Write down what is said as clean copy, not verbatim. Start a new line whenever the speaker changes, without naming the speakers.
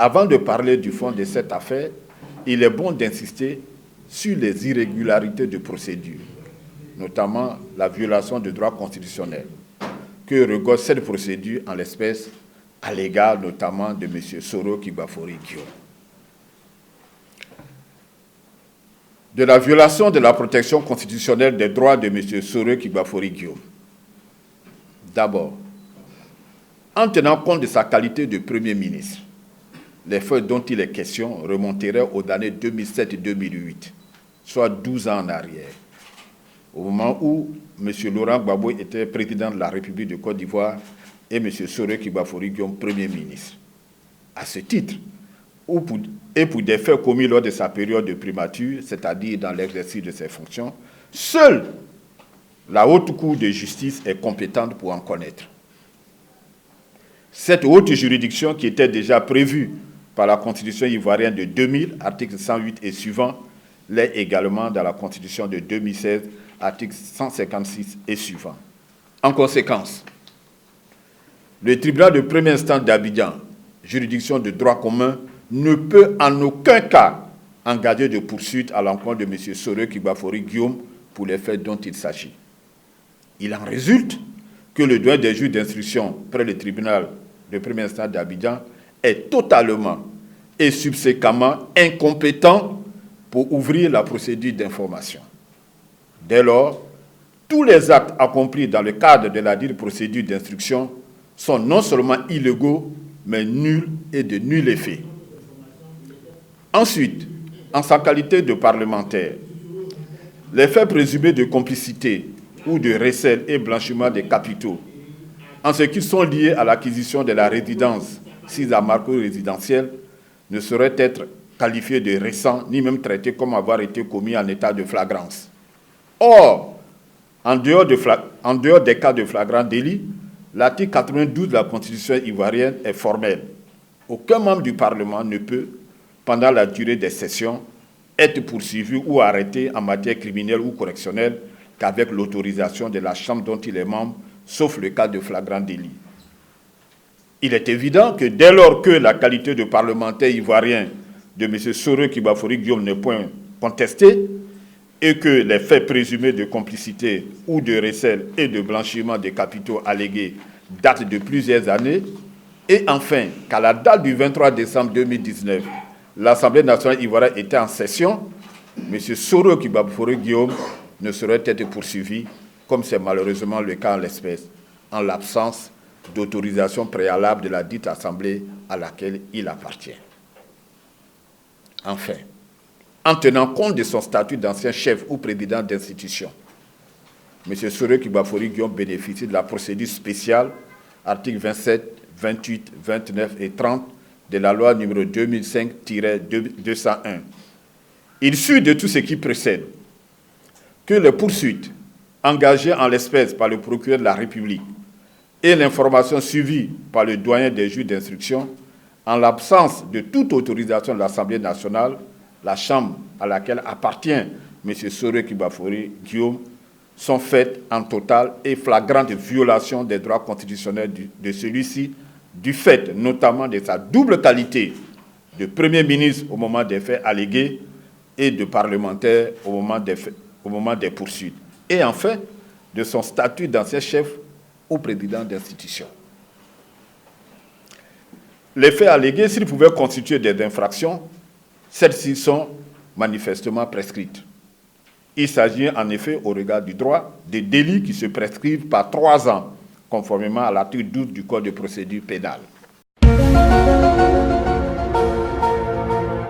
Avant de parler du fond de cette affaire, il est bon d'insister sur les irrégularités de procédure, notamment la violation de droits constitutionnels, que regorge cette procédure en l'espèce à l'égard notamment de M. Soro Kibafori Guillaume. De la violation de la protection constitutionnelle des droits de M. Soro Kibafori Guillaume. D'abord, en tenant compte de sa qualité de Premier ministre, les faits dont il est question remonteraient aux années 2007 et 2008, soit 12 ans en arrière, au moment où M. Laurent Gbagbo était président de la République de Côte d'Ivoire et M. Soro Kibafori Guillaume, Premier ministre. À ce titre, et pour des faits commis lors de sa période de primature, c'est-à-dire dans l'exercice de ses fonctions, seule la Haute Cour de justice est compétente pour en connaître. Cette haute juridiction qui était déjà prévue par la Constitution ivoirienne de 2000, article 108 et suivant, l'est également dans la Constitution de 2016, article 156 et suivant. En conséquence, le tribunal de première instance d'Abidjan, juridiction de droit commun, ne peut en aucun cas engager de poursuite à l'encontre de M. Soro Kibafori Guillaume pour les faits dont il s'agit. Il en résulte que le doyen des juges d'instruction près le tribunal de première instance d'Abidjan est totalement et subséquemment incompétent pour ouvrir la procédure d'information. Dès lors, tous les actes accomplis dans le cadre de la dite procédure d'instruction sont non seulement illégaux, mais nuls et de nul effet. Ensuite, en sa qualité de parlementaire, les faits présumés de complicité ou de recel et blanchiment des capitaux, en ce qu'ils sont liés à l'acquisition de la résidence sise à marque résidentielle, ne sauraient être qualifiés de récents, ni même traités comme avoir été commis en état de flagrance. Or, en dehors des cas de flagrant délit, l'article 92 de la Constitution ivoirienne est formel. Aucun membre du Parlement ne peut, pendant la durée des sessions, être poursuivi ou arrêté en matière criminelle ou correctionnelle qu'avec l'autorisation de la Chambre dont il est membre, sauf le cas de flagrant délit. Il est évident que dès lors que la qualité de parlementaire ivoirien de M. Soro Kibafori Guillaume n'est point contestée et que les faits présumés de complicité ou de recel et de blanchiment des capitaux allégués datent de plusieurs années, et enfin qu'à la date du 23 décembre 2019, l'Assemblée nationale ivoirienne était en session, M. Soro Kibafori Guillaume ne saurait être poursuivi, comme c'est malheureusement le cas en l'espèce, en l'absence d'autorisation préalable de la dite Assemblée à laquelle il appartient. Enfin, en tenant compte de son statut d'ancien chef ou président d'institution, M. Soro Kibafori Guillaume bénéficie de la procédure spéciale, articles 27, 28, 29 et 30 de la loi numéro 2005-201. Il suit de tout ce qui précède que les poursuites engagées en l'espèce par le procureur de la République et l'information suivie par le doyen des juges d'instruction, en l'absence de toute autorisation de l'Assemblée nationale, la Chambre à laquelle appartient M. Soro Kibafori Guillaume, sont faites en totale et flagrante violation des droits constitutionnels de celui-ci, du fait notamment de sa double qualité de Premier ministre au moment des faits allégués et de parlementaire au moment des poursuites. Et enfin, de son statut d'ancien chef ou président d'institution. Les faits allégués, s'ils pouvaient constituer des infractions, celles-ci sont manifestement prescrites. Il s'agit en effet, au regard du droit, des délits qui se prescrivent par 3 ans, conformément à l'article 12 du Code de procédure pénale.